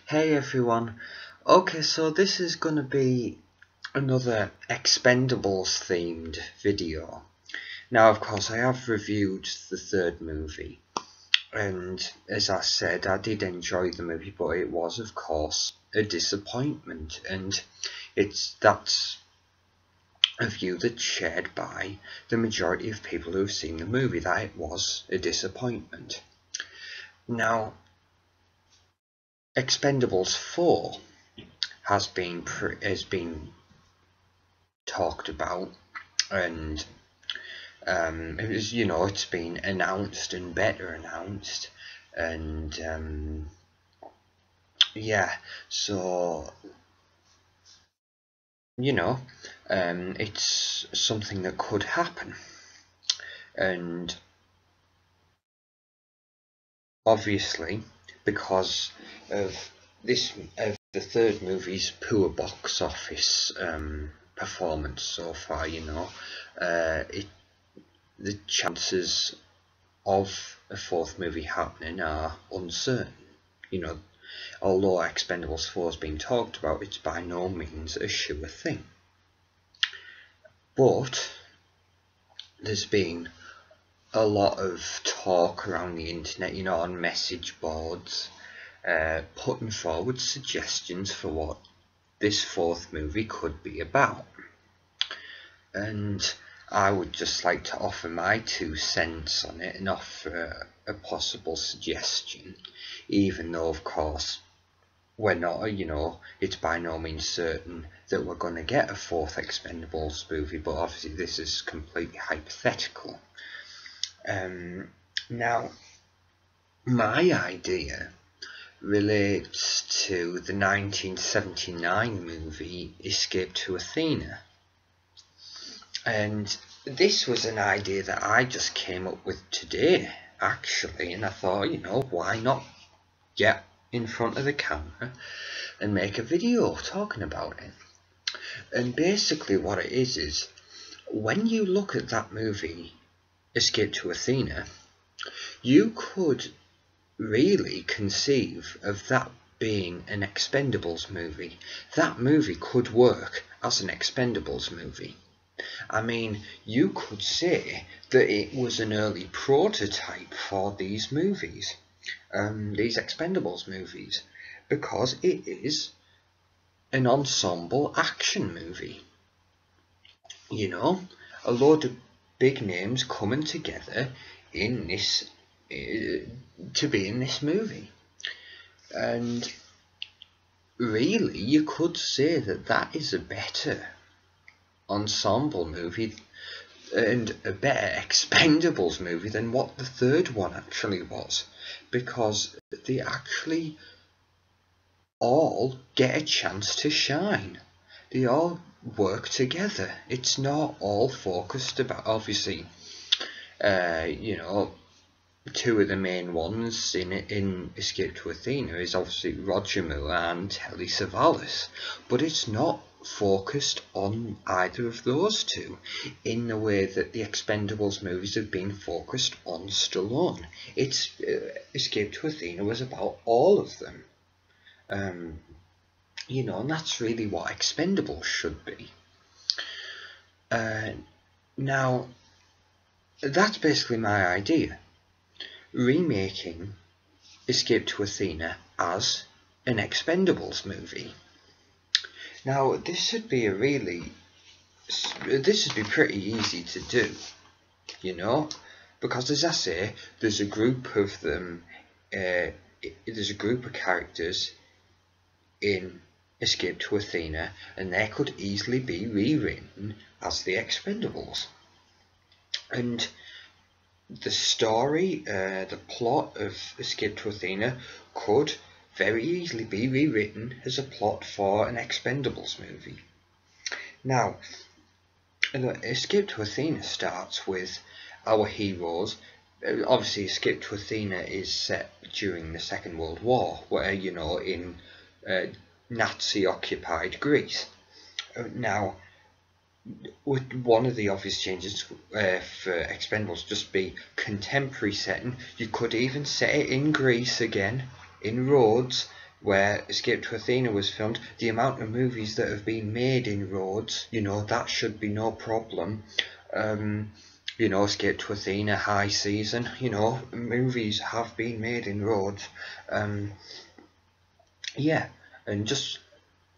Hey everyone. Okay, so this is going to be another Expendables themed video. Now, of course, I have reviewed the third movie, and as I said, I did enjoy the movie, but it was, of course, a disappointment, and that's a view that's shared by the majority of people who have seen the movie, that it was a disappointment. Now, Expendables 4 has been talked about, and it's been announced and better announced, and yeah, so it's something that could happen, and obviously because of the third movie's poor box office performance so far, the chances of a fourth movie happening are uncertain. Although Expendables 4 has been talked about, it's by no means a sure thing. But there's been a lot of talk around the internet, on message boards, putting forward suggestions for what this fourth movie could be about. And I would just like to offer my 2 cents on it and offer a possible suggestion, even though, of course, we're not, it's by no means certain that we're going to get a fourth Expendables movie, but obviously this is completely hypothetical. Now, my idea relates to the 1979 movie Escape to Athena. And this was an idea that I just came up with today, actually, and I thought, why not get in front of the camera and make a video talking about it. And basically what it is when you look at that movie, Escape to Athena, you could really conceive of that being an Expendables movie. That movie could work as an Expendables movie. I mean, you could say that it was an early prototype for these movies, these Expendables movies, because it is an ensemble action movie. A load of big names coming together in this to be in this movie, and really you could say that that is a better ensemble movie and a better Expendables movie than what the third one actually was, because they actually all get a chance to shine. They all work together. It's not all focused about, obviously, 2 of the main ones in Escape to Athena is obviously Roger Moore and Telly Savalas, but it's not focused on either of those 2 in the way that the Expendables movies have been focused on Stallone. Escape to Athena was about all of them, and that's really what Expendables should be. Now, that's basically my idea. Remaking Escape to Athena as an Expendables movie. Now, this would be pretty easy to do, because as I say, there's a group of them, there's a group of characters in Escape to Athena, and they could easily be rewritten as the Expendables. And the story, the plot of Escape to Athena could very easily be rewritten as a plot for an Expendables movie. Now, Escape to Athena starts with our heroes. Obviously, Escape to Athena is set during the Second World War, where, in Nazi-occupied Greece. Now, would one of the obvious changes for Expendables just be contemporary setting? You could even set it in Greece again, in Rhodes, where Escape to Athena was filmed, the amount of movies that have been made in Rhodes, you know, that should be no problem. You know, Escape to Athena, High Season, you know, movies have been made in Rhodes. Yeah, and just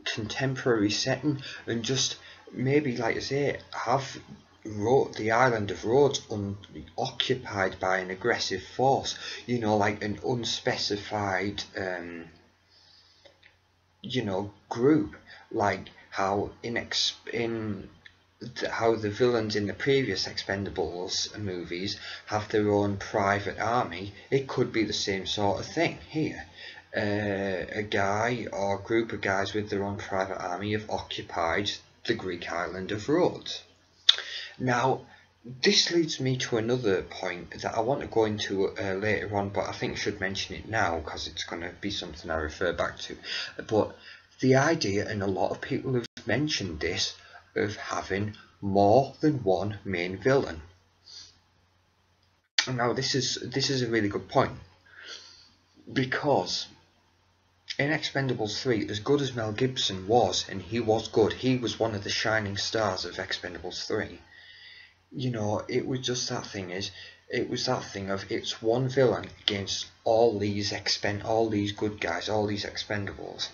contemporary setting, and just maybe, like I say, have the island of Rhodes occupied by an aggressive force, you know, like an unspecified you know, group, like how how the villains in the previous Expendables movies have their own private army. It could be the same sort of thing here. A guy or group of guys with their own private army have occupied the Greek island of Rhodes. Now, this leads me to another point that I want to go into later on, but I think I should mention it now because it's going to be something I refer back to. But the idea, and a lot of people have mentioned this, of having more than one main villain. Now, this is a really good point, because in Expendables 3, as good as Mel Gibson was, and he was good, he was one of the shining stars of Expendables 3. You know, it was just that thing of it's one villain against all these good guys, all these Expendables,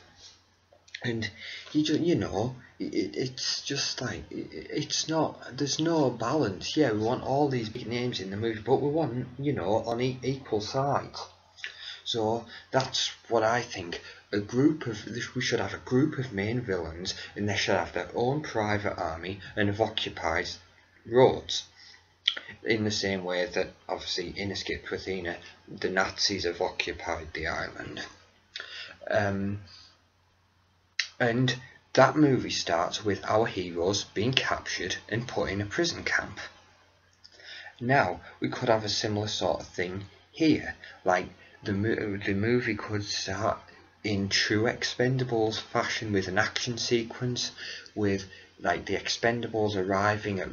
and you know, it's just like it's not. There's no balance. Yeah, we want all these big names in the movie, but we want, you know, on equal sides. So that's what I think. We should have a group of main villains, and they should have their own private army and have occupied Rhodes, in the same way that obviously in Escape to Athena the Nazis have occupied the island. And that movie starts with our heroes being captured and put in a prison camp. Now we could have a similar sort of thing here, like the movie could start in true Expendables fashion with an action sequence, with like the Expendables arriving at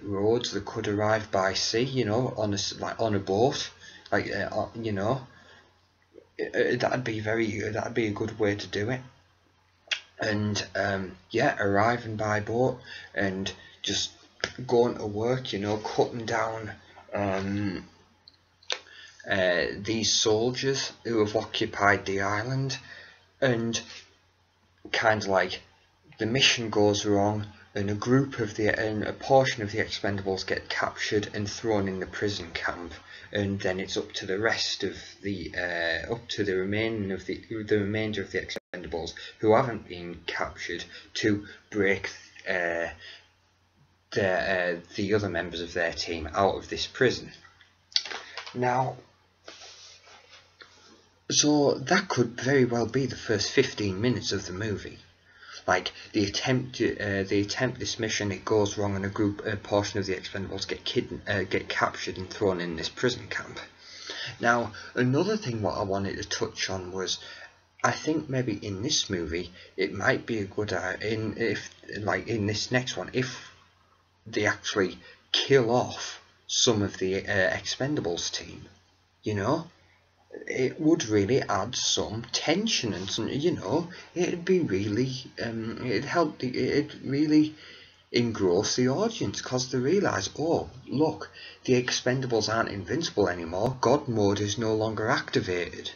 Rhodes. They could arrive by sea, you know, on a boat, like you know, that'd be a good way to do it. And yeah, arriving by boat and just going to work, you know, cutting down these soldiers who have occupied the island, and kind of like the mission goes wrong, and a portion of the Expendables get captured and thrown in the prison camp, and then it's up to the rest of the remainder of the Expendables who haven't been captured to break the other members of their team out of this prison. Now, so that could very well be the first 15 minutes of the movie. Like they attempt this mission, it goes wrong, and a portion of the Expendables get captured and thrown in this prison camp. Now, another thing what I wanted to touch on was, I think maybe in this movie it might be a good in this next one, if they actually kill off some of the Expendables team, you know. It would really add some tension and some, you know, it'd be really, it'd really engross the audience, because they realise, oh look, the Expendables aren't invincible anymore, God mode is no longer activated.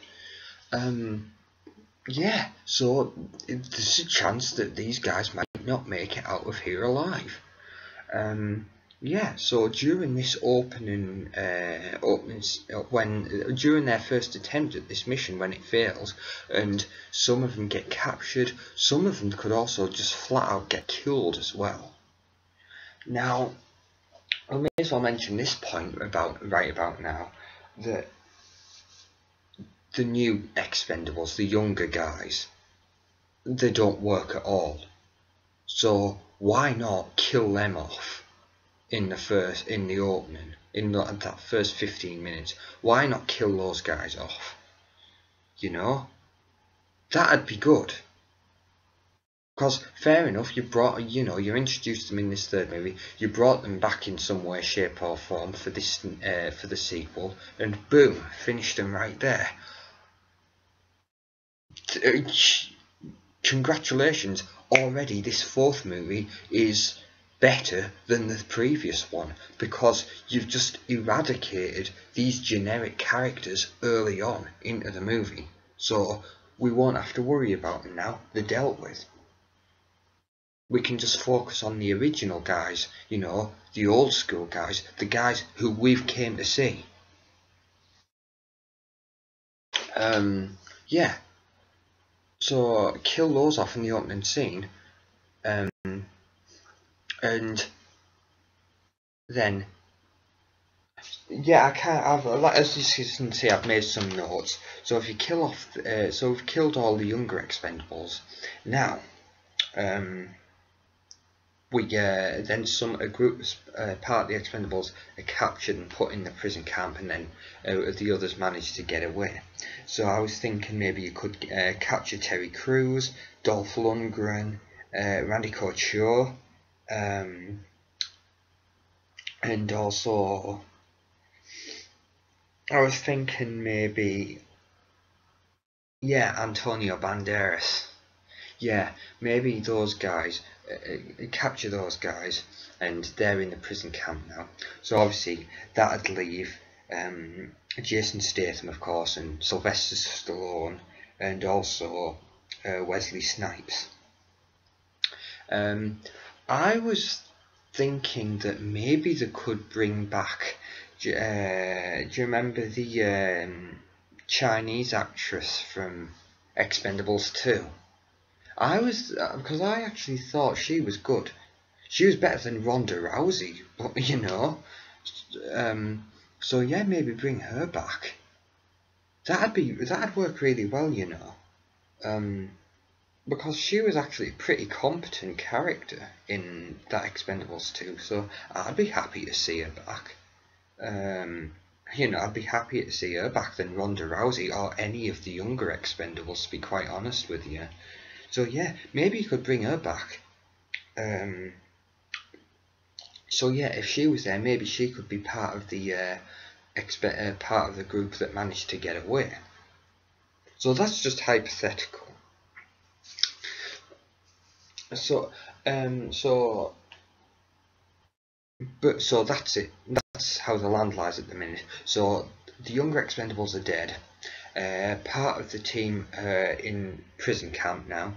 Yeah, so there's a chance that these guys might not make it out of here alive. Yeah, so during this during their first attempt at this mission, when it fails, and some of them get captured, some of them could also just flat out get killed as well. Now, I may as well mention this point right about now, that the new Expendables, the younger guys, they don't work at all. So why not kill them off in the opening, in that first 15 minutes? Why not kill those guys off? You know, that'd be good. Because fair enough, you introduced them in this third movie, you brought them back in some way, shape or form for this for the sequel, and boom, finished them right there. congratulations, already this fourth movie is better than the previous one, because you've just eradicated these generic characters early on into the movie, so we won't have to worry about them now. They're dealt with. We can just focus on the original guys, you know, the old school guys, the guys who we've came to see. Yeah, so kill those off in the opening scene, and then, yeah, I can't have, as you can see, I've made some notes. So if you kill off, so we've killed all the younger Expendables. Now, we then a group, part of the Expendables are captured and put in the prison camp, and then the others manage to get away. So I was thinking maybe you could capture Terry Crews, Dolph Lundgren, Randy Couture, and also I was thinking maybe, yeah, Antonio Banderas. Yeah, maybe those guys, capture those guys, and they're in the prison camp now. So obviously that'd leave Jason Statham, of course, and Sylvester Stallone, and also Wesley Snipes. I was thinking that maybe they could bring back, do you remember the Chinese actress from Expendables 2? Because I actually thought she was good. She was better than Ronda Rousey, but you know, so yeah, maybe bring her back. That'd work really well, you know, because she was actually a pretty competent character in that Expendables 2. So I'd be happy to see her back. You know, I'd be happier to see her back than Ronda Rousey or any of the younger Expendables, to be quite honest with you. So yeah, maybe you could bring her back. So yeah, if she was there, maybe she could be part of the part of the group that managed to get away. So that's just hypothetical. So that's it. That's how the land lies at the minute. So the younger Expendables are dead. Part of the team in prison camp now,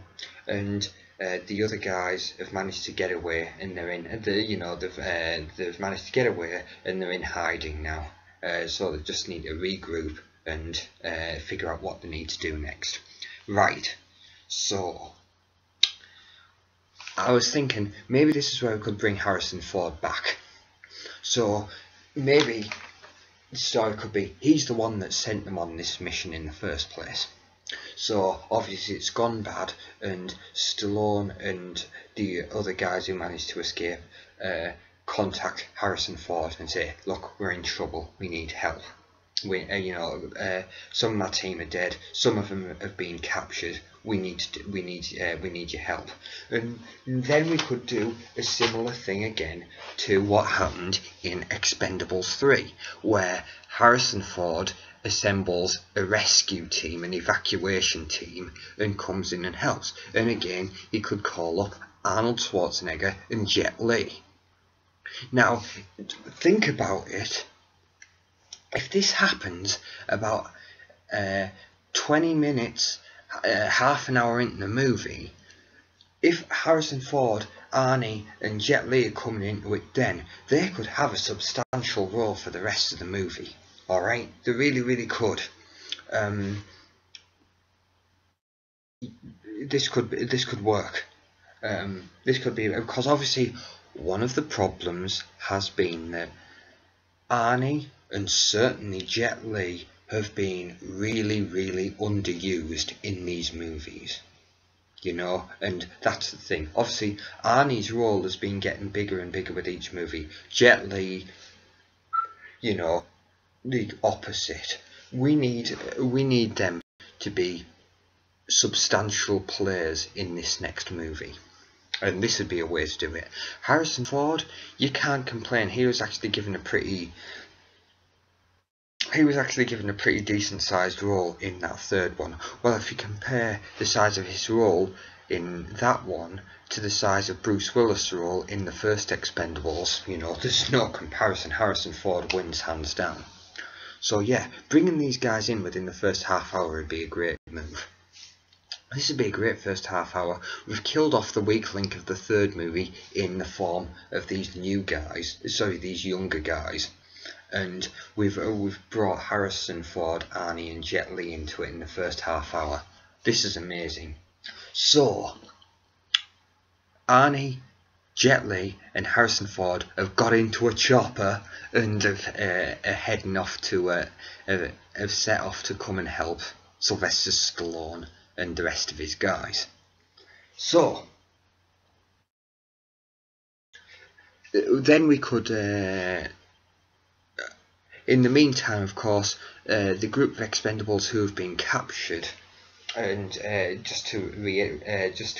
and the other guys have managed to get away, and they're in. They've managed to get away, and they're in hiding now. So they just need to regroup and figure out what they need to do next. Right. So I was thinking maybe this is where we could bring Harrison Ford back. So maybe the story could be he's the one that sent them on this mission in the first place. So obviously it's gone bad, and Stallone and the other guys who managed to escape contact Harrison Ford and say, look, we're in trouble, we need help. Some of my team are dead, some of them have been captured. We need your help. And then we could do a similar thing again to what happened in Expendables 3, where Harrison Ford assembles a rescue team, an evacuation team, and comes in and helps. And again, he could call up Arnold Schwarzenegger and Jet Li. Now, think about it. If this happens about 20 minutes, half an hour into the movie, if Harrison Ford, Arnie and Jet Li are coming into it, then they could have a substantial role for the rest of the movie. Alright, they really, really could. This could work. This could be, because obviously one of the problems has been that Arnie and certainly Jet Li have been really, really underused in these movies. You know, and that's the thing. Obviously, Arnie's role has been getting bigger and bigger with each movie. Jet Li, you know, the opposite. We need them to be substantial players in this next movie. And this would be a way to do it. Harrison Ford, you can't complain. He was actually given a pretty he was actually given a pretty decent sized role in that third one. Well, if you compare the size of his role in that one to the size of Bruce Willis' role in the first Expendables, you know, there's no comparison. Harrison Ford wins hands down. So yeah, bringing these guys in within the first half hour would be a great move. This would be a great first half hour. We've killed off the weak link of the third movie in the form of these new guys, these younger guys. And we've brought Harrison Ford, Arnie and Jet Li into it in the first half hour. This is amazing. So, Arnie, Jet Li and Harrison Ford have got into a chopper and are heading off to, have set off to come and help Sylvester Stallone and the rest of his guys. So, then we could, in the meantime, of course, the group of Expendables who have been captured, and just to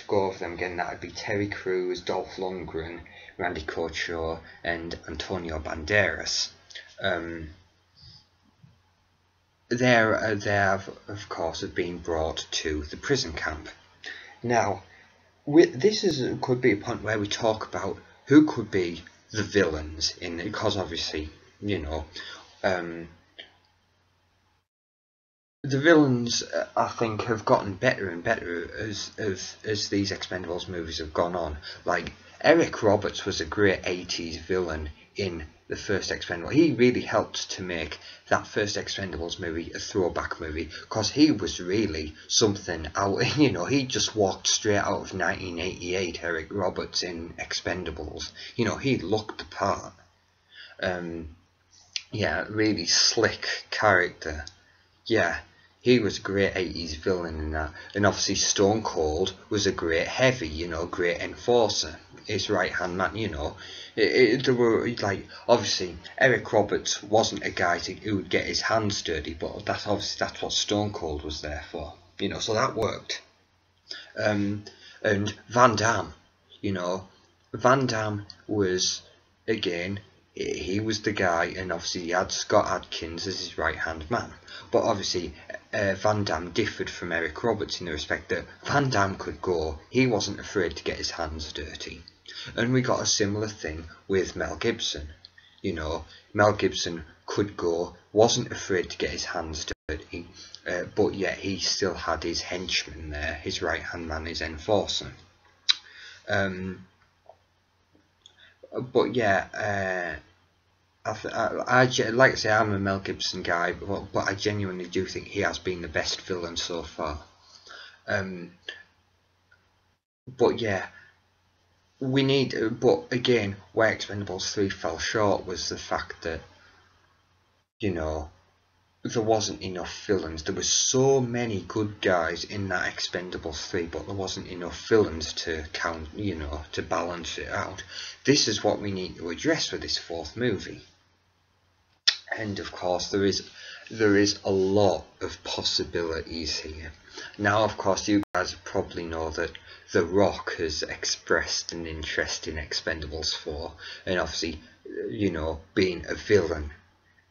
go over them again, that would be Terry Crews, Dolph Lundgren, Randy Couture, and Antonio Banderas. They have, of course, been brought to the prison camp. Now, could be a point where we talk about who could be the villains because obviously, you know, the villains I think have gotten better and better as these Expendables movies have gone on. Like Eric Roberts was a great 80s villain in the first Expendables. He really helped to make that first Expendables movie a throwback movie, because he was really something out, you know, he just walked straight out of 1988, Eric Roberts in Expendables. You know, he looked the part. Yeah, really slick character. Yeah, he was a great 80s villain in that. And obviously Stone Cold was a great heavy, you know, great enforcer. His right hand man, you know. There were, like, obviously Eric Roberts wasn't a guy who would get his hands dirty, but that's what Stone Cold was there for, you know, so that worked. And Van Damme, you know, Van Damme was, again, he was the guy, and obviously he had Scott Adkins as his right hand man. But obviously Van Damme differed from Eric Roberts in the respect that Van Damme could go, he wasn't afraid to get his hands dirty. And we got a similar thing with Mel Gibson. You know, Mel Gibson could go, wasn't afraid to get his hands dirty, but yet he still had his henchman there, his right hand man, his enforcer. But yeah, I like I say, I'm a Mel Gibson guy, but I genuinely do think he has been the best villain so far. But yeah, but again, where Expendables 3 fell short was the fact that, you know, there wasn't enough villains. There were so many good guys in that Expendables 3, but there wasn't enough villains to count, you know, to balance it out. This is what we need to address with this fourth movie. And of course, there is a lot of possibilities here. Now, of course, you guys probably know that The Rock has expressed an interest in Expendables 4, and obviously, you know, being a villain.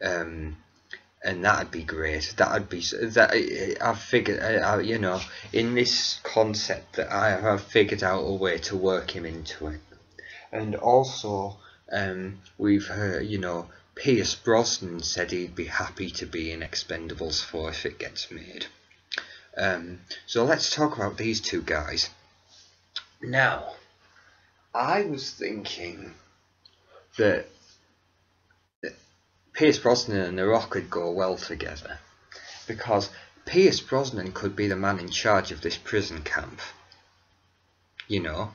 And that'd be great. I've figured, you know, in this concept that I have figured out a way to work him into it. And also, we've heard, you know, Pierce Brosnan said he'd be happy to be in Expendables 4 if it gets made. So let's talk about these two guys. Now, I was thinking that Pierce Brosnan and The Rock could go well together, because Pierce Brosnan could be the man in charge of this prison camp, you know,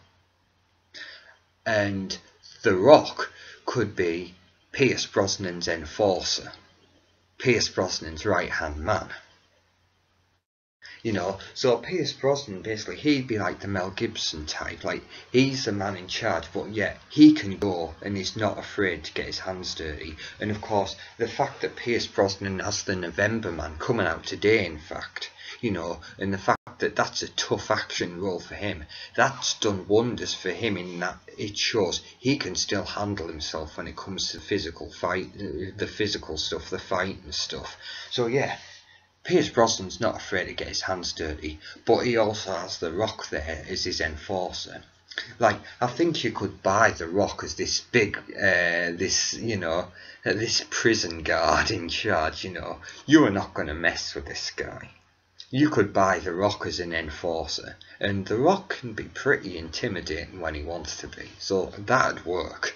and The Rock could be Pierce Brosnan's enforcer, Pierce Brosnan's right hand man. You know, so Pierce Brosnan, basically, he'd be like the Mel Gibson type. Like, he's the man in charge, but yet he can go and he's not afraid to get his hands dirty. And of course, the fact that Pierce Brosnan has the November Man coming out today, in fact, you know, and the fact that's a tough action role for him. That's done wonders for him in that it shows he can still handle himself when it comes to physical fight, the physical stuff, the fighting stuff. So yeah, Pierce Brosnan's not afraid to get his hands dirty, but he also has The Rock there as his enforcer. Like, I think you could buy The Rock as this big, this prison guard in charge, You are not going to mess with this guy. You could buy The Rock as an enforcer, and The Rock can be pretty intimidating when he wants to be, so that'd work.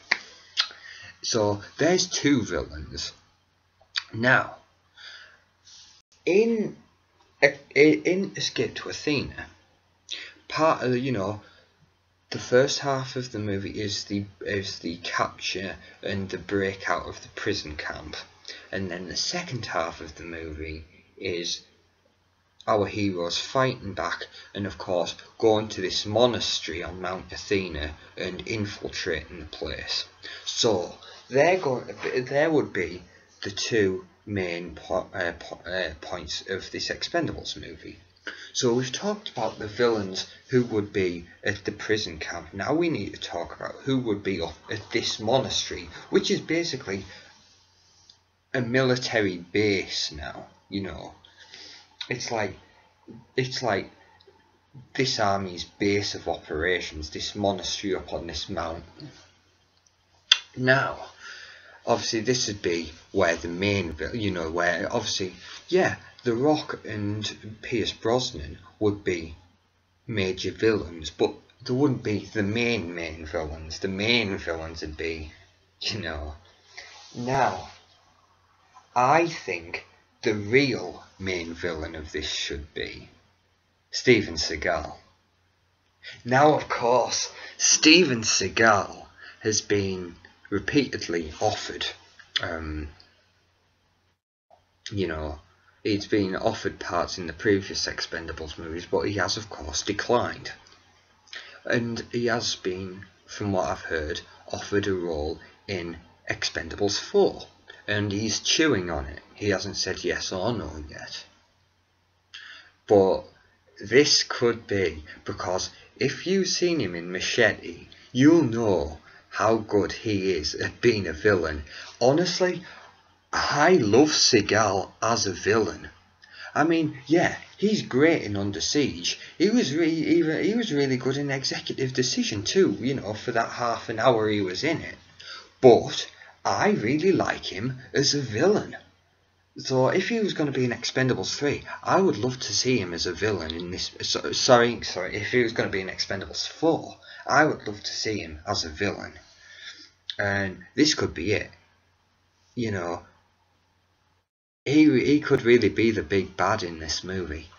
So, there's two villains. Now, in Escape to Athena, part of the first half of the movie is the capture and the breakout of the prison camp, and then the second half of the movie is our heroes fighting back and of course going to this monastery on Mount Athena and infiltrating the place. So there would be the two main points of this Expendables movie. So we've talked about the villains who would be at the prison camp. Now we need to talk about who would be up at this monastery, which is basically a military base now, It's like this army's base of operations, this monastery up on this mountain. Now, obviously this would be where the main, where obviously, The Rock and Pierce Brosnan would be major villains, but there wouldn't be the main villains. The main villains would be, Now, I think the real main villain of this should be Steven Seagal. Now, of course, Steven Seagal has been repeatedly offered, he's been offered parts in the previous Expendables movies, but he has, of course, declined. And he has been, from what I've heard, offered a role in Expendables 4. And he's chewing on it. He hasn't said yes or no yet. But this could be, because if you've seen him in Machete, you'll know how good he is at being a villain. Honestly, I love Seagal as a villain. I mean, he's great in Under Siege. He was really good in Executive Decision too, for that half an hour he was in it. But I really like him as a villain. So if he was going to be in Expendables 3, I would love to see him as a villain in this. Sorry, if he was going to be in Expendables 4, I would love to see him as a villain. And this could be it. He could really be the big bad in this movie.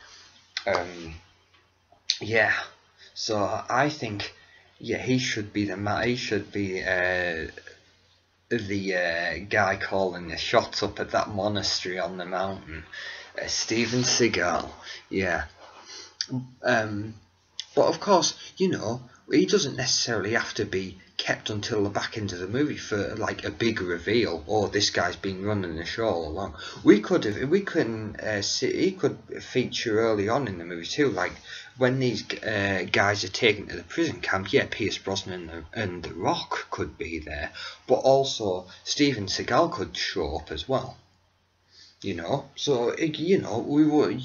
So I think, he should be he should be the guy calling the shots up at that monastery on the mountain. Steven Seagal, but of course, he doesn't necessarily have to be kept until the back end of the movie for like a big reveal. Or this guy's been running the show all along. He could feature early on in the movie too, like when these guys are taken to the prison camp. Pierce Brosnan and The Rock could be there, but also Steven Seagal could show up as well. So we would,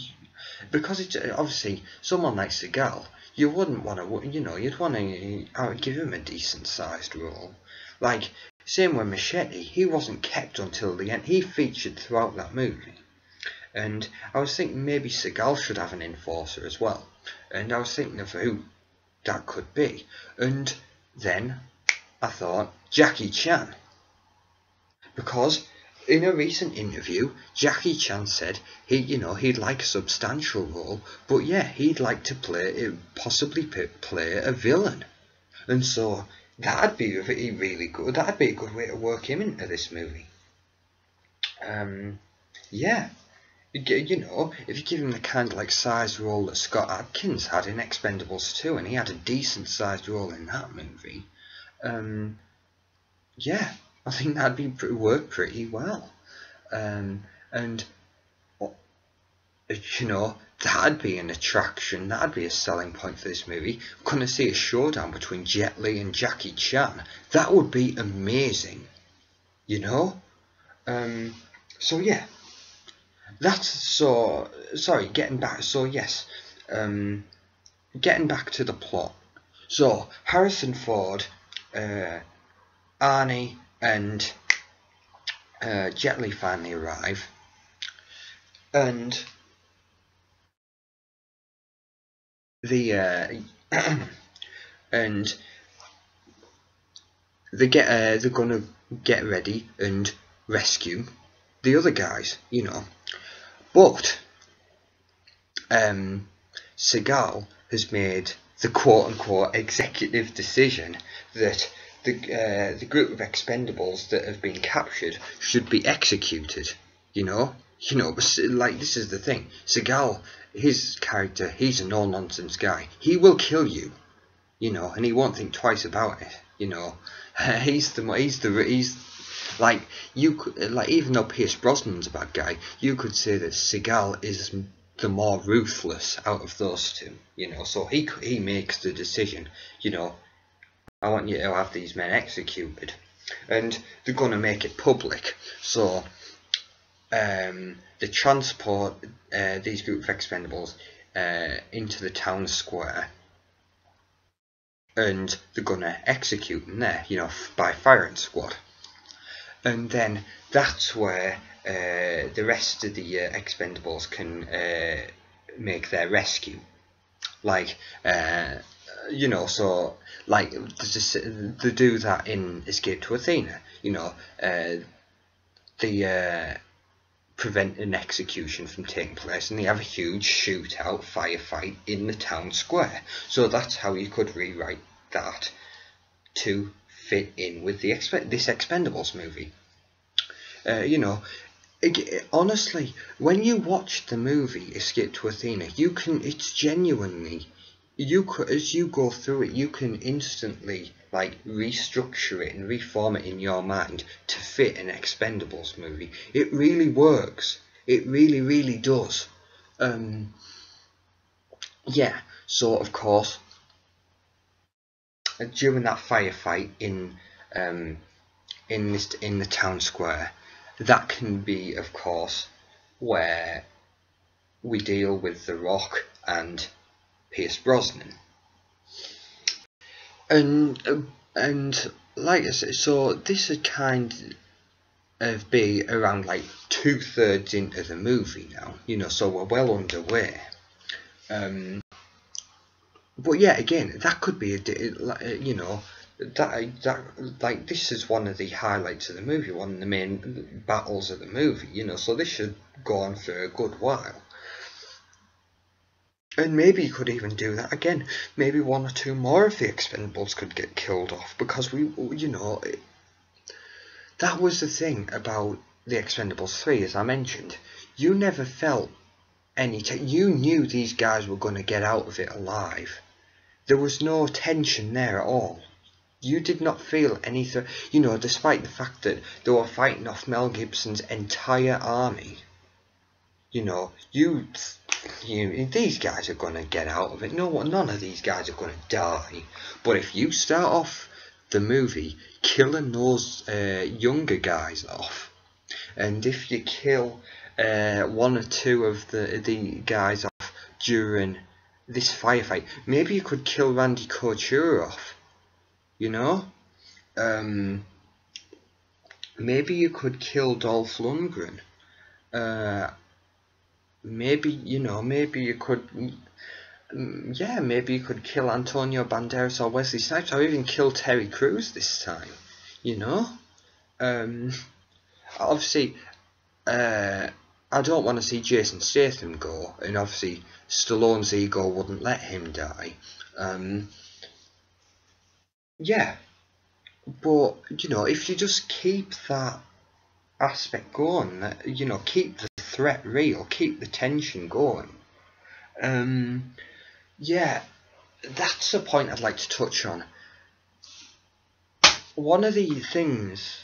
because it's obviously someone like Seagal. You wouldn't want to, you'd want to give him a decent sized role. Like, same with Machete, he wasn't kept until the end. He featured throughout that movie. And I was thinking maybe Seagal should have an enforcer as well. And I was thinking of who that could be. And then I thought Jackie Chan. Because in a recent interview, Jackie Chan said he'd like a substantial role, but he'd like to possibly play a villain, and so that'd be really good. That'd be a good way to work him into this movie. If you give him the kind of like sized role that Scott Adkins had in Expendables 2, and he had a decent sized role in that movie, I think that'd work pretty well. And that'd be an attraction, that'd be a selling point for this movie. We're going to see a showdown between Jet Li and Jackie Chan. That would be amazing, you know? So yeah, that's so, sorry, getting back, so yes, getting back to the plot. So, Harrison Ford, Arnie and Jet Li finally arrive, and the and they're gonna get ready and rescue the other guys, you know. But Seagal has made the quote-unquote executive decision that the group of Expendables that have been captured should be executed. You know, but like, this is the thing. Seagal, his character, he's a no-nonsense guy. He will kill you, you know, and he won't think twice about it. You know, he's like, you could, like, even though Pierce Brosnan's a bad guy, you could say that Seagal is the more ruthless out of those two, you know. So he makes the decision, you know, I want you to have these men executed, and they're gonna make it public. So they transport these group of Expendables into the town square, and they're gonna execute them there, you know, by firing squad. And then that's where the rest of the Expendables can make their rescue. Like, you know, so, like, they do that in Escape to Athena, you know. They prevent an execution from taking place, and they have a huge shootout, firefight in the town square. So that's how you could rewrite that to fit in with this Expendables movie. You know, honestly, when you watch the movie Escape to Athena, it's genuinely, as you go through it, you can instantly, like, restructure it and reform it in your mind to fit an Expendables movie. It really works. It really, really does. Yeah, so of course, during that firefight in the town square, that can be, of course, where we deal with The Rock and Pierce Brosnan. And like I said, so this would kind of be around like 2/3 into the movie now, you know, so we're well underway. But yeah, again, that could be you know, that like, this is one of the highlights of the movie, one of the main battles of the movie, you know, so this should go on for a good while. And maybe you could even do that again. Maybe one or two more of the Expendables could get killed off, because you know, that was the thing about the Expendables 3, as I mentioned. You never felt you knew these guys were going to get out of it alive. There was no tension there at all. You did not feel anything, you know, despite the fact that they were fighting off Mel Gibson's entire army. You know, these guys are going to get out of it. None of these guys are going to die. But if you start off the movie killing those younger guys off, and if you kill one or two of the guys off during this firefight, maybe you could kill Randy Couture off, you know. Maybe you could kill Dolph Lundgren. Maybe, you know, maybe you could, yeah, maybe you could kill Antonio Banderas or Wesley Snipes, or even kill Terry Crews this time, you know. Obviously, I don't want to see Jason Statham go, and obviously Stallone's ego wouldn't let him die. Yeah, but, you know, if you just keep that aspect going, you know, keep the threat real, keep the tension going. Yeah, that's a point I'd like to touch on. One of the things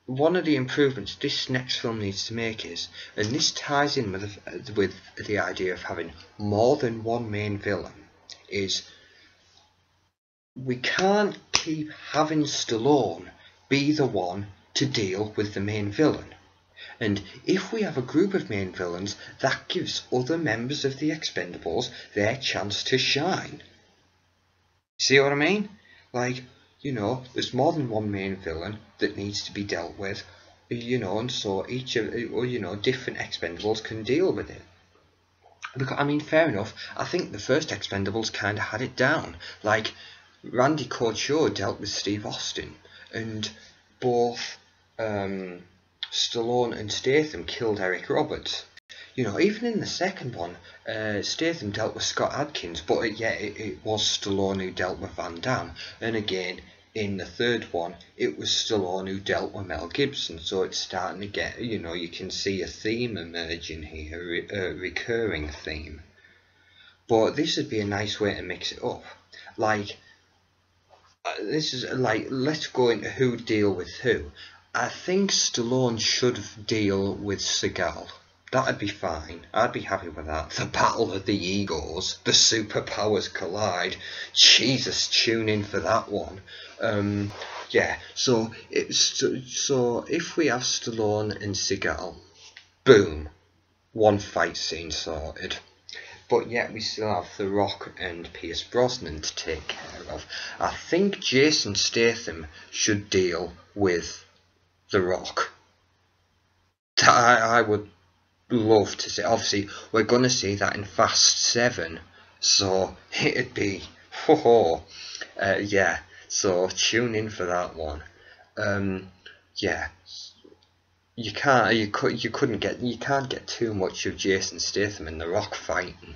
one of the improvements this next film needs to make is, and this ties in with the idea of having more than one main villain, is we can't keep having Stallone be the one to deal with the main villain. And if we have a group of main villains, that gives other members of the Expendables their chance to shine. See what I mean? Like, you know, there's more than one main villain that needs to be dealt with, you know, and so each of, or, you know, different Expendables can deal with it. Because, I mean, fair enough, I think the first Expendables kind of had it down. Like, Randy Couture dealt with Steve Austin, and both Stallone and Statham killed Eric Roberts. You know, even in the second one, Statham dealt with Scott Adkins, but it was Stallone who dealt with Van Damme. And again, in the third one, it was Stallone who dealt with Mel Gibson. So it's starting to get, you know, you can see a theme emerging here, a recurring theme. But this would be a nice way to mix it up. Like, this is like, let's go into who deal with who. I think Stallone should deal with Seagal. That'd be fine. I'd be happy with that. The battle of the egos, the superpowers collide. Jesus, tune in for that one. Yeah. So if we have Stallone and Seagal, boom, one fight scene sorted. But yet we still have The Rock and Pierce Brosnan to take care of. I think Jason Statham should deal with The Rock. I would love to see. Obviously, we're going to see that in Fast 7, so it'd be, yeah. So tune in for that one. Yeah, you can't get too much of Jason Statham and The Rock fighting.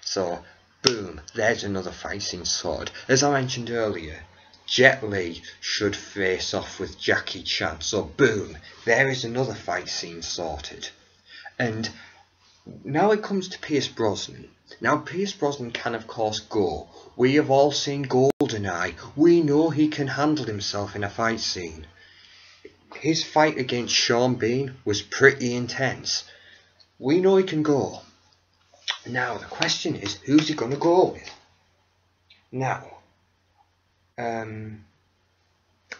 So boom, there's another fight scene sorted. As I mentioned earlier, Jet Li should face off with Jackie Chan. So boom, there is another fight scene sorted. And now it comes to Pierce Brosnan. Now Pierce Brosnan can of course go. We have all seen GoldenEye. We know he can handle himself in a fight scene. His fight against Sean Bean was pretty intense. We know he can go. Now the question is, who's he going to go with? Now,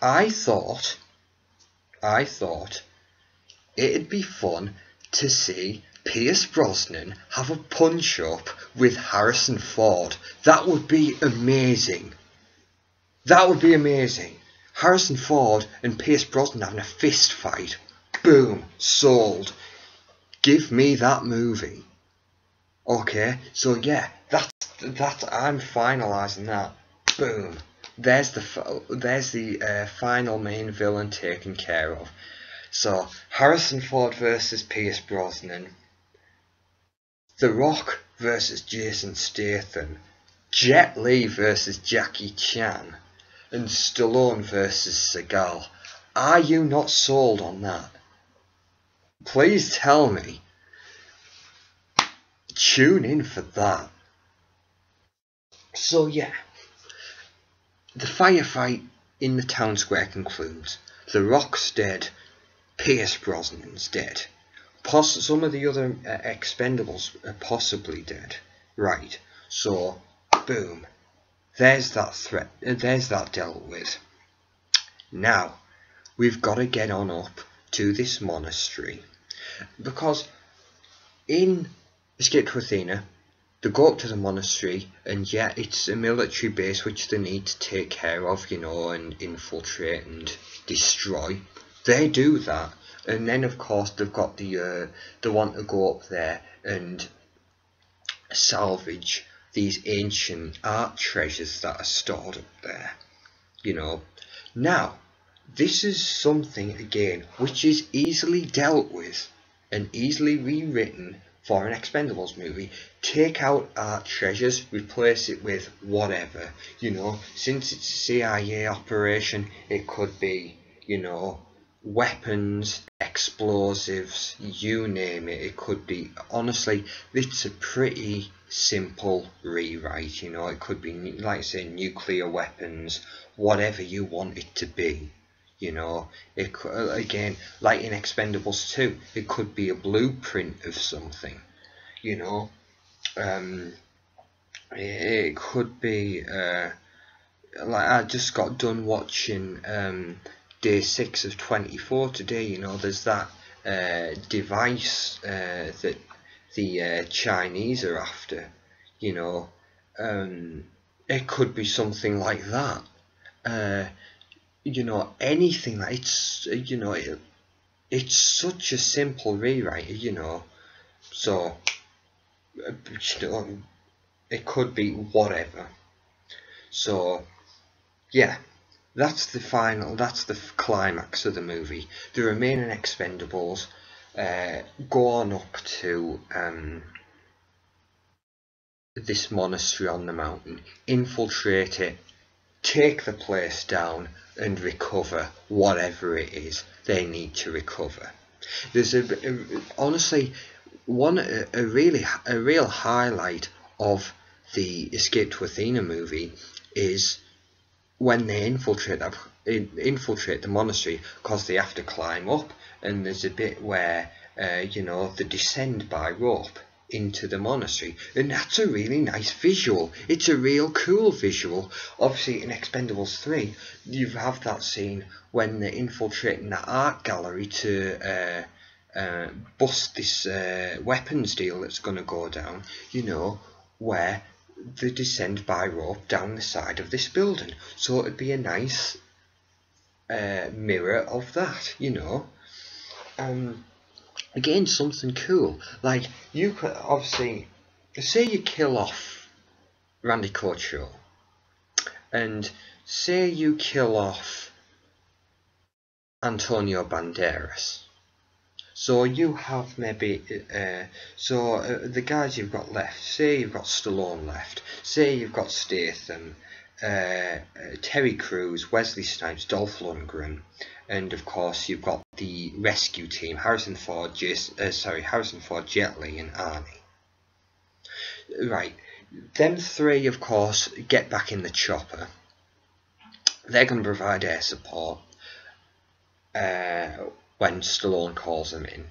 I thought it'd be fun to see Pierce Brosnan have a punch-up with Harrison Ford. That would be amazing. That would be amazing. Harrison Ford and Pierce Brosnan having a fist fight. Boom. Sold. Give me that movie. Okay, so yeah, that's I'm finalising that. Boom. There's the final main villain taken care of. So, Harrison Ford versus Pierce Brosnan, The Rock versus Jason Statham, Jet Li versus Jackie Chan, and Stallone versus Seagal. Are you not sold on that? Please tell me. Tune in for that. So yeah, the firefight in the town square concludes. The Rock's dead. Pierce Brosnan's dead. Some of the other Expendables are possibly dead. Right. So, boom. There's that threat. There's that dealt with. Now, we've got to get on up to this monastery, because in Escape to Athena, they go up to the monastery, and yeah, it's a military base which they need to take care of, you know, and infiltrate and destroy. They do that, and then of course they've got they want to go up there and salvage these ancient art treasures that are stored up there, you know. Now, this is something again which is easily dealt with and easily rewritten for an Expendables movie. Take out art treasures, replace it with whatever, you know. Since it's a CIA operation, it could be, you know, weapons, explosives, you name it. It could be, honestly, it's a pretty simple rewrite, you know. It could be, like I say, nuclear weapons, whatever you want it to be, You know, it again, like in Expendables 2, it could be a blueprint of something. You know, it could be like I just got done watching day 6 of 24 today. You know, there's that device that the Chinese are after. You know, it could be something like that. You know, anything like it's it's such a simple rewrite. You know, so you know, it could be whatever. So yeah, that's the climax of the movie. The remaining Expendables go on up to this monastery on the mountain, infiltrate it, take the place down, and recover whatever it is they need to recover. There's honestly a real highlight of the Escape to Athena movie is when they infiltrate the monastery, because they have to climb up, and there's a bit where you know, they descend by rope into the monastery, and that's a really nice visual. It's a real cool visual. Obviously in Expendables 3 you have that scene when they're infiltrating the art gallery to bust this weapons deal that's going to go down, you know, where they descend by rope down the side of this building. So it'd be a nice mirror of that, you know. Again, something cool. Like, you could obviously, say you kill off Randy Couture, and say you kill off Antonio Banderas. So you have maybe, the guys you've got left, say you've got Stallone left, say you've got Statham, Terry Crews, Wesley Snipes, Dolph Lundgren, and of course you've got the rescue team, Harrison Ford, Jet Li and Arnie. Right, them three of course get back in the chopper. They're going to provide air support when Stallone calls them in,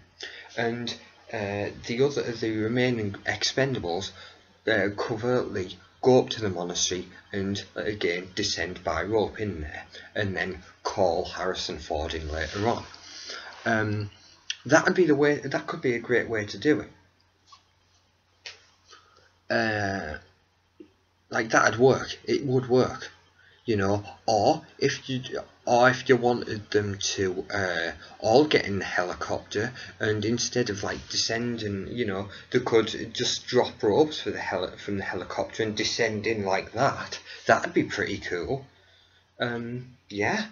and the remaining Expendables covertly go up to the monastery and again descend by rope in there, and then call Harrison Ford in later on. That would be the way. That could be a great way to do it. Like, that'd work. It would work. You know, or if you wanted them to all get in the helicopter, and instead of like descending, you know, they could just drop ropes for from the helicopter and descend in like that. That'd be pretty cool. Yeah,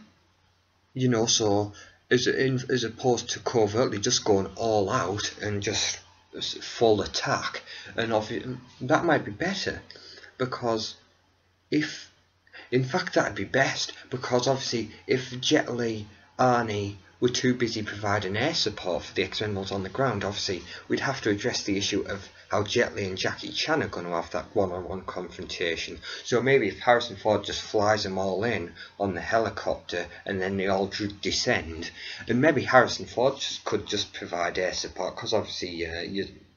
you know, so as opposed to covertly just going all out and just full attack, and that might be better, because in fact, that'd be best, because obviously if Jet Li, Arnie were too busy providing air support for the Expendables on the ground, obviously we'd have to address the issue of how Jet Li and Jackie Chan are going to have that one-on-one confrontation. So maybe if Harrison Ford just flies them all in on the helicopter and then they all descend, and maybe Harrison Ford could just provide air support, because obviously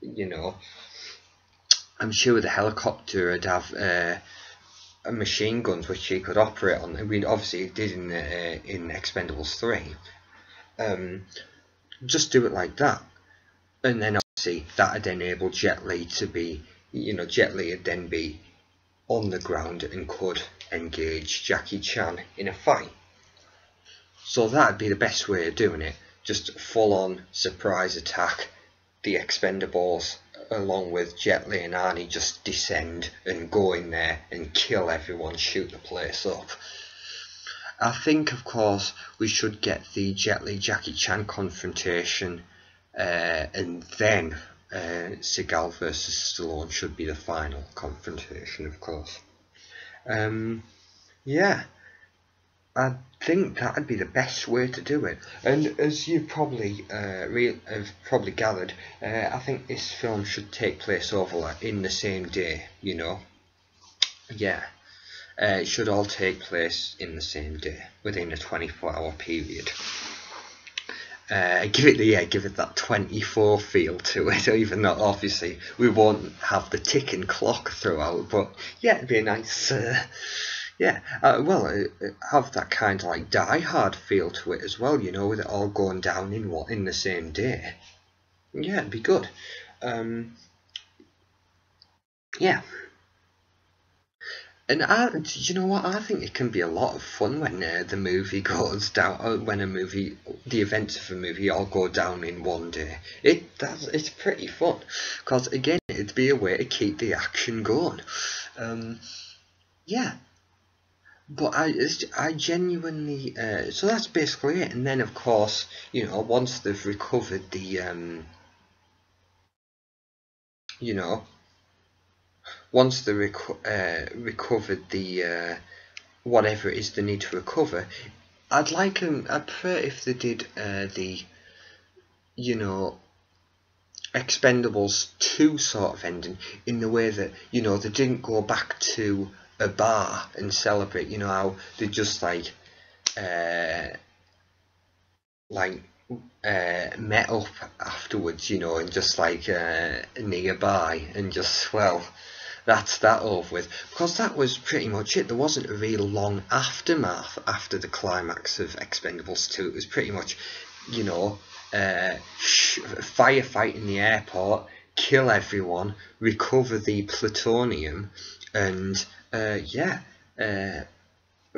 you know, I'm sure the helicopter would have machine guns which he could operate on. I mean, obviously he did in Expendables 3. Just do it like that, and then obviously that'd enable Jet Li to be, you know, Jet Li would then be on the ground and could engage Jackie Chan in a fight. So that'd be the best way of doing it. Just full on surprise attack. The Expendables, along with Jet Li and Arnie, just descend and go in there and kill everyone, shoot the place up. I think, of course, we should get the Jet Li Jackie Chan confrontation, and then Seagal versus Stallone should be the final confrontation, of course. Yeah, I think that'd be the best way to do it. And as you probably have probably gathered, I think this film should take place over in the same day. You know, yeah. It should all take place in the same day, within a 24-hour period. Give it that 24 feel to it, even though obviously we won't have the ticking clock throughout, but yeah, it'd be a nice, have that kind of like Die Hard feel to it as well, you know, with it all going down in the same day. Yeah, it'd be good. Yeah. And you know what? I think it can be a lot of fun when the movie goes down. When the events of a movie all go down in one day. It's pretty fun, because again, it'd be a way to keep the action going. Yeah. But I genuinely. So that's basically it. And then of course, you know, once they've recovered the once they recovered the whatever it is they need to recover, I'd prefer if they did the, you know, Expendables 2 sort of ending, in the way that, you know, they didn't go back to a bar and celebrate, you know, how they just met up afterwards, you know, and just nearby, and just, well, that's that over with, because that was pretty much it. There wasn't a real long aftermath after the climax of Expendables 2. It was pretty much, you know, firefight in the airport, kill everyone, recover the plutonium, and a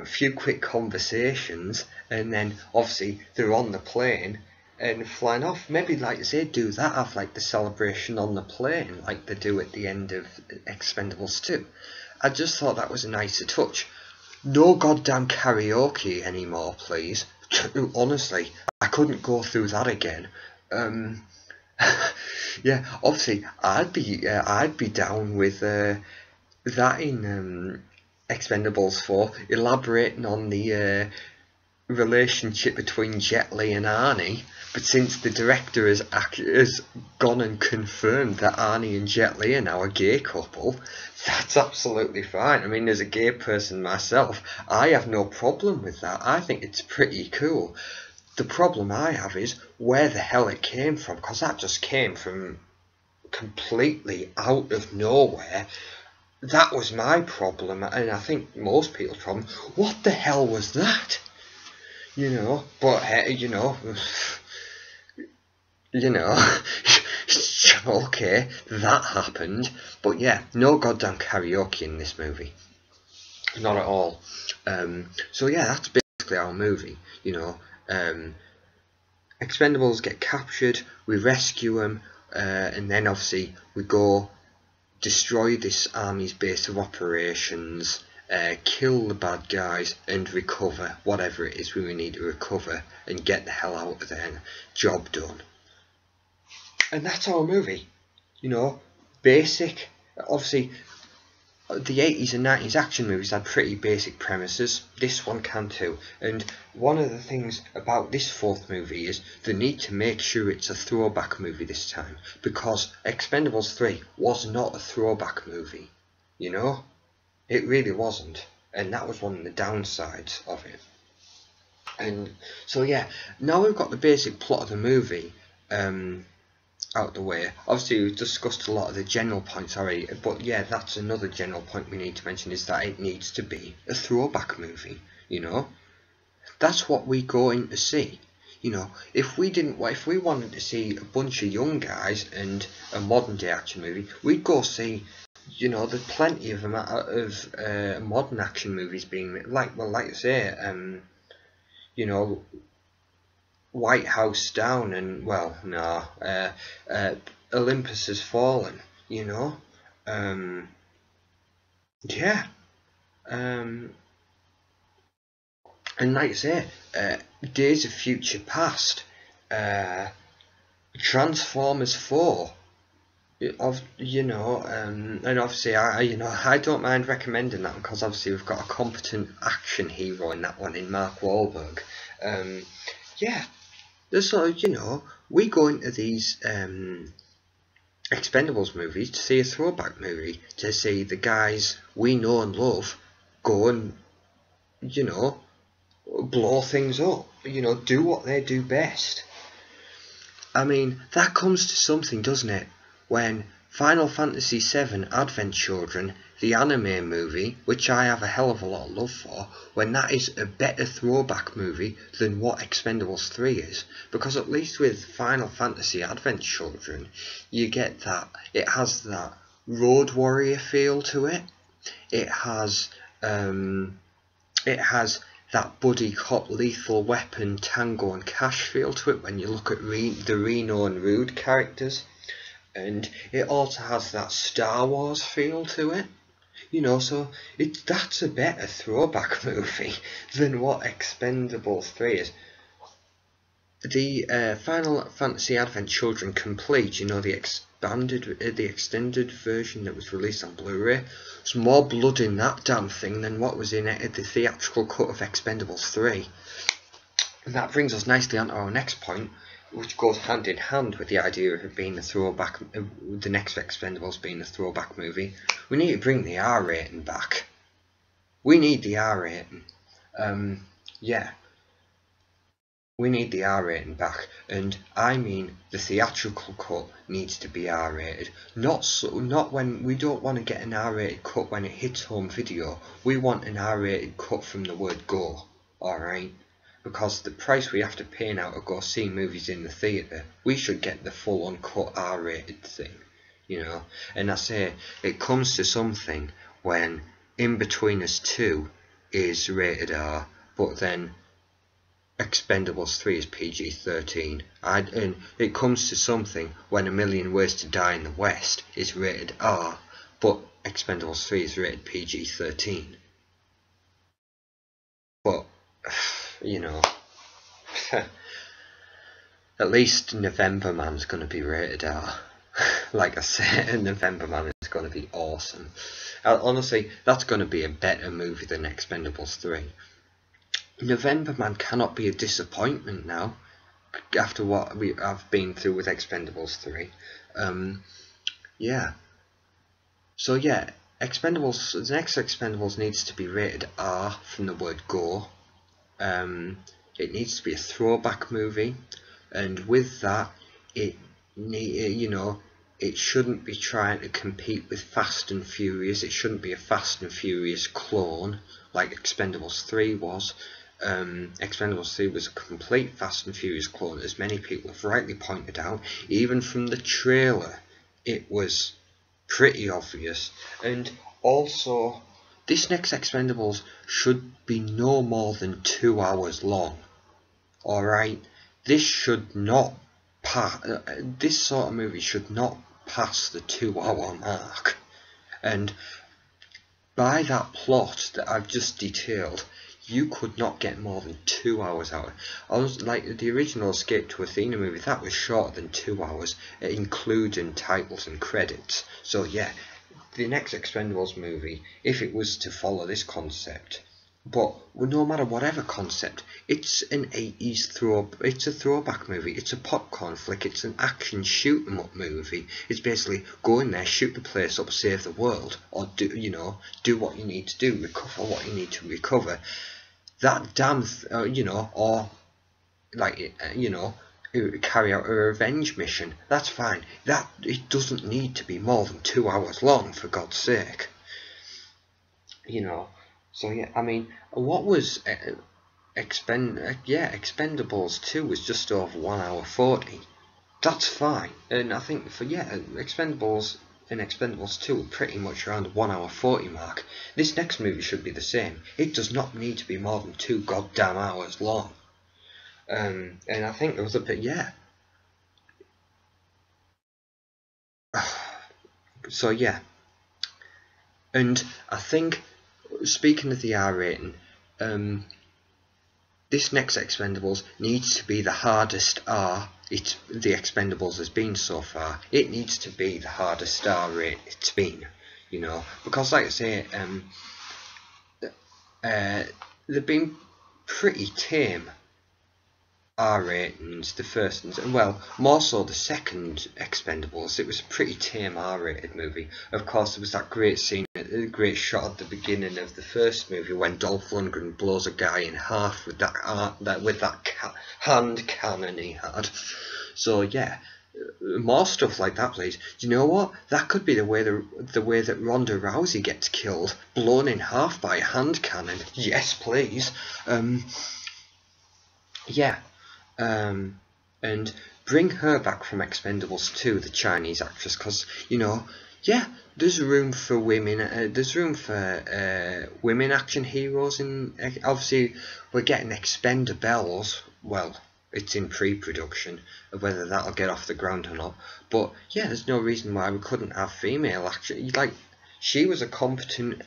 few quick conversations, and then obviously they're on the plane and flying off. Maybe, like I say, do that, have like the celebration on the plane like they do at the end of Expendables 2. I just thought that was a nicer touch. No goddamn karaoke anymore, please. Honestly, I couldn't go through that again. Yeah, obviously I'd be down with that in Expendables 4, elaborating on the relationship between Jet Li and Arnie, but since the director has gone and confirmed that Arnie and Jet Li are now a gay couple, that's absolutely fine. I mean, as a gay person myself, I have no problem with that. I think it's pretty cool. The problem I have is where the hell it came from, because that just came from completely out of nowhere. That was my problem, and I think most people's problem. What the hell was that? You know, but okay, that happened. But yeah, no goddamn karaoke in this movie, not at all. So yeah, that's basically our movie. You know, Expendables get captured, we rescue them, and then obviously we go destroy this army's base of operations, kill the bad guys, and recover whatever it is we need to recover, and get the hell out of there. Job done. And that's our movie. You know, basic. Obviously, the 80s and 90s action movies had pretty basic premises. This one can too. And one of the things about this fourth movie is they need to make sure it's a throwback movie this time, because Expendables 3 was not a throwback movie. You know? It really wasn't. And that was one of the downsides of it. And so yeah, now we've got the basic plot of the movie out the way. Obviously we've discussed a lot of the general points already, but yeah, that's another general point we need to mention, is that it needs to be a throwback movie. You know, that's what we go in to see. You know, if we wanted to see a bunch of young guys and a modern day action movie, we'd go see, you know, there's plenty of modern action movies being made, like I say, you know, White House Down, and Olympus Has Fallen, you know, yeah, and like I say, Days of Future Past, Transformers 4, and obviously I don't mind recommending that, because obviously we've got a competent action hero in that one, in Mark Wahlberg. Yeah. So, you know, we go into these Expendables movies to see a throwback movie, to see the guys we know and love go and, blow things up, do what they do best. I mean, that comes to something, doesn't it, when Final Fantasy VII Advent Children, the anime movie, which I have a hell of a lot of love for, when that is a better throwback movie than what Expendables 3 is. Because at least with Final Fantasy Advent Children, you get that, it has that Road Warrior feel to it. It has that buddy cop Lethal Weapon, Tango and Cash feel to it when you look at the Reno and Rude characters. And it also has that Star Wars feel to it. So that's a better throwback movie than what Expendables 3 is. The Final Fantasy Advent Children Complete, the extended version that was released on Blu-ray, there's more blood in that damn thing than what was in the theatrical cut of Expendables 3. And that brings us nicely on to our next point, which goes hand in hand with the idea of it being a throwback, the next Expendables being a throwback movie. We need to bring the R rating back. We need the R rating. We need the R rating back, and I mean the theatrical cut needs to be R rated. Not when we don't want to get an R rated cut when it hits home video. We want an R rated cut from the word go. Alright? Because the price we have to pay now to go see movies in the theatre, we should get the full uncut R rated thing. And I say it comes to something when In Between Us 2 is rated R, but then Expendables 3 is PG-13, and it comes to something when A Million Ways to Die in the West is rated R, but Expendables 3 is rated PG-13. But, at least November Man's going to be rated R. Like I said, November Man is going to be awesome. Honestly, that's going to be a better movie than Expendables 3. November Man cannot be a disappointment now, after what we have been through with Expendables 3. So yeah, Expendables, the next Expendables needs to be rated R from the word go. It needs to be a throwback movie, and with that, it shouldn't be trying to compete with Fast and Furious. It shouldn't be a Fast and Furious clone like Expendables 3 was. Expendables 3 was a complete Fast and Furious clone, as many people have rightly pointed out. Even from the trailer, it was pretty obvious. And also, this next Expendables should be no more than 2 hours long. Alright? This should not this sort of movie should not pass the 2 hour mark. And by that plot that I've just detailed, you could not get more than 2 hours out of it. Like the original Escape to Athena movie, that was shorter than 2 hours, including titles and credits. So yeah, the next Expendables movie, if it was to follow this concept, but no matter whatever concept, it's an 80s it's a throwback movie, it's a popcorn flick, it's an action shoot 'em up movie. It's basically go in there, shoot the place up, save the world, or do what you need to do, recover what you need to recover. That damn, or like, carry out a revenge mission. That's fine. It doesn't need to be more than 2 hours long, for God's sake. So yeah, I mean, what was Expendables 2 was just over 1 hour 40. That's fine, and I think Expendables and Expendables 2 are pretty much around the 1 hour 40 mark. This next movie should be the same. It does not need to be more than 2 goddamn hours long. And I think there was a bit, So yeah, and I think, speaking of the R rating, this next Expendables needs to be the hardest R the Expendables has been so far. It needs to be the hardest R rate it's been, because like I say, they've been pretty tame R ratings, the first, and well, more so the second Expendables. It was a pretty tame R rated movie. Of course, there was that great scene at a great shot at the beginning of the first movie when Dolph Lundgren blows a guy in half with that hand cannon he had. So yeah, more stuff like that, please. Do you know what? That could be the way that Ronda Rousey gets killed, blown in half by a hand cannon. Yes, please. Yeah. And bring her back from Expendables 2, the Chinese actress, because, you know, yeah, there's room for women. There's room for women action heroes. Obviously, we're getting Expendables. Well, it's in pre-production of whether that'll get off the ground or not. But yeah, there's no reason why we couldn't have female action. Like, she was a competent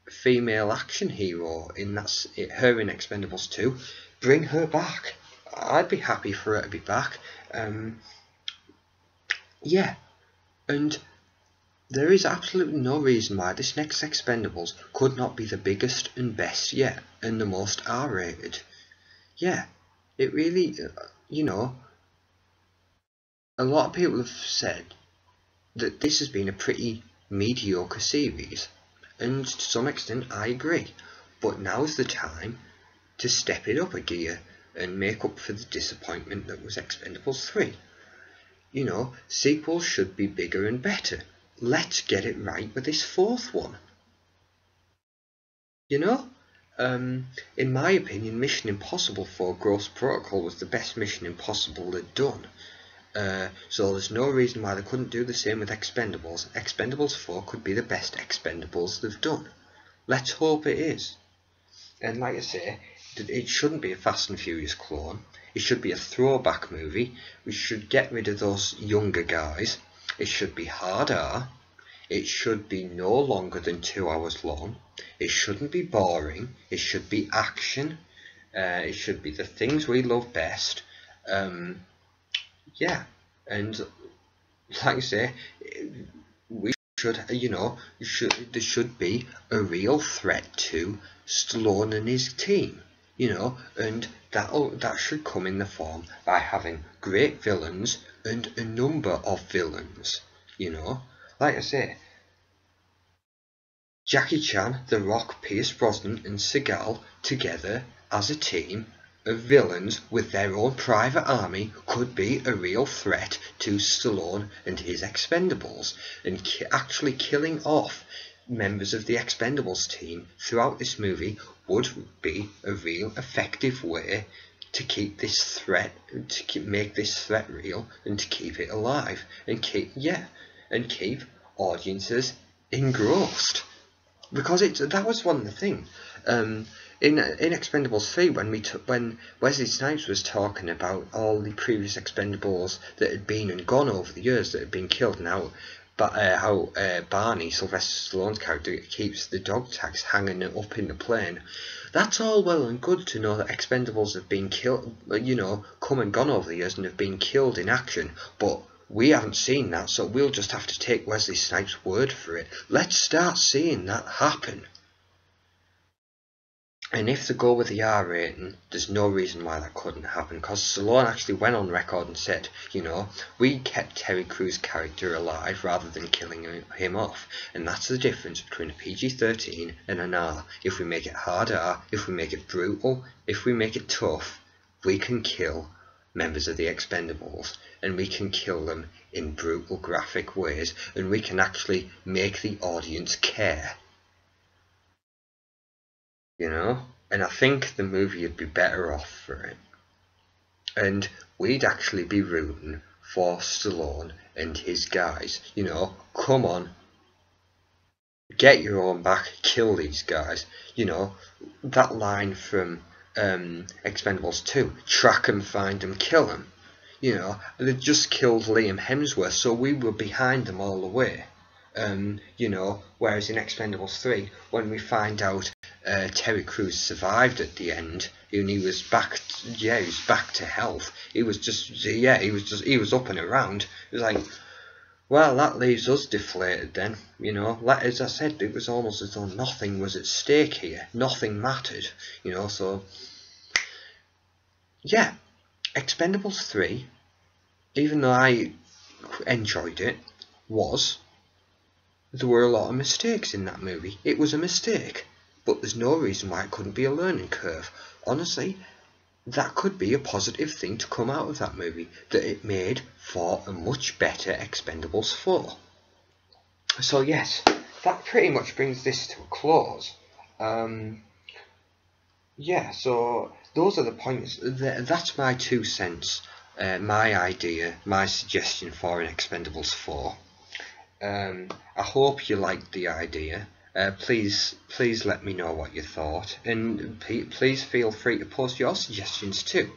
female action hero in her in Expendables 2. Bring her back. I'd be happy for her to be back. Yeah, and there is absolutely no reason why this next Expendables could not be the biggest and best yet, and the most R-rated. Yeah, it really, you know, a lot of people have said that this has been a pretty mediocre series, and to some extent I agree, but now's the time to step it up a gear and make up for the disappointment that was Expendables 3. You know, sequels should be bigger and better. Let's get it right with this fourth one. You know? In my opinion, Mission Impossible 4 Ghost Protocol was the best Mission Impossible they'd done. So there's no reason why they couldn't do the same with Expendables. Expendables 4 could be the best Expendables they've done. Let's hope it is. And like I say, it shouldn't be a Fast and Furious clone. It should be a throwback movie. We should get rid of those younger guys. It should be hard R. It should be no longer than 2 hours long. It shouldn't be boring. It should be action. It should be the things we love best. Yeah, and like I say, we should, you know, there should be a real threat to Stallone and his team, you know, and that should come in the form by having great villains and a number of villains, you know. Like I say, Jackie Chan, The Rock, Pierce Brosnan and Seagal together as a team of villains with their own private army could be a real threat to Stallone and his Expendables, and actually killing off members of the Expendables team throughout this movie would be a real effective way to keep this threat, make this threat real, and to keep it alive, and keep audiences engrossed. Because that was one of the things. In Expendables 3, when Wesley Snipes was talking about all the previous Expendables that had been and gone over the years, that had been killed, and how Barney, Sylvester Stallone's character, keeps the dog tags hanging up in the plane. That's all well and good to know that Expendables have been killed, you know, come and gone over the years and have been killed in action, but we haven't seen that, so we'll just have to take Wesley Snipes' word for it. Let's start seeing that happen. And if they go with the R rating, there's no reason why that couldn't happen, because Stallone actually went on record and said, you know, we kept Terry Crews' character alive rather than killing him off, and that's the difference between a PG-13 and an R. If we make it hard R, if we make it brutal, if we make it tough, we can kill members of the Expendables, and we can kill them in brutal, graphic ways, and we can actually make the audience care. You know? And I think the movie would be better off for it. And we'd actually be rooting for Stallone and his guys. You know, come on. Get your own back, kill these guys. You know, that line from Expendables 2, track them, find them, kill them. You know, they just killed Liam Hemsworth, so we were behind them all the way. You know, whereas in Expendables 3, when we find out Terry Crews survived at the end, and he was back, he was back to health. He was up and around. It was like, well, that leaves us deflated then, you know. Like, as I said, it was almost as though nothing was at stake here. Nothing mattered, you know, so... Yeah, Expendables 3, even though I enjoyed it, was there were a lot of mistakes in that movie. It was a mistake, but there's no reason why it couldn't be a learning curve. Honestly, that could be a positive thing to come out of that movie, that it made for a much better Expendables 4. So yes, that pretty much brings this to a close. Yeah, so those are the points. That's my 2 cents, my idea, my suggestion for an Expendables 4. I hope you liked the idea. Please let me know what you thought, and please feel free to post your suggestions too,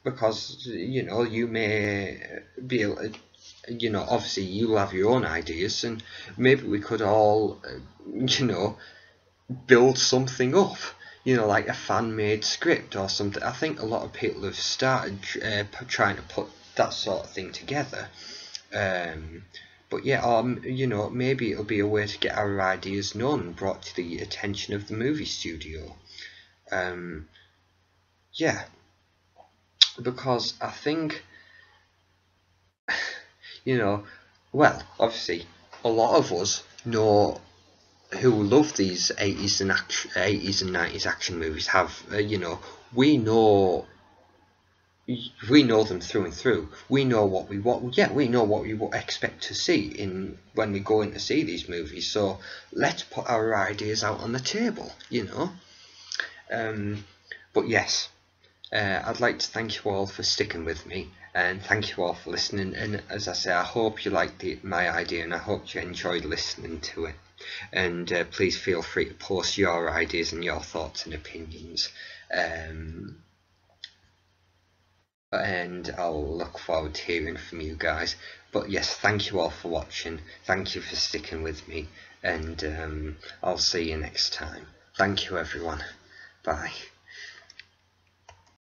because you may be able to, obviously you'll have your own ideas, and maybe we could all build something up, like a fan-made script or something. I think a lot of people have started trying to put that sort of thing together. But yeah, maybe it'll be a way to get our ideas known and brought to the attention of the movie studio. Yeah, because I think, well, obviously, a lot of us know who love these 80s and 90s action movies have, we know them through and through. We know what we want. Yeah, we know what we expect to see when we go in to see these movies. So let's put our ideas out on the table, But yes, I'd like to thank you all for sticking with me, and thank you all for listening. And as I say, I hope you liked my idea, and I hope you enjoyed listening to it. And please feel free to post your ideas and your thoughts and opinions. And I'll look forward to hearing from you guys. But yes, thank you all for watching. Thank you for sticking with me, and I'll see you next time. Thank you, everyone. Bye.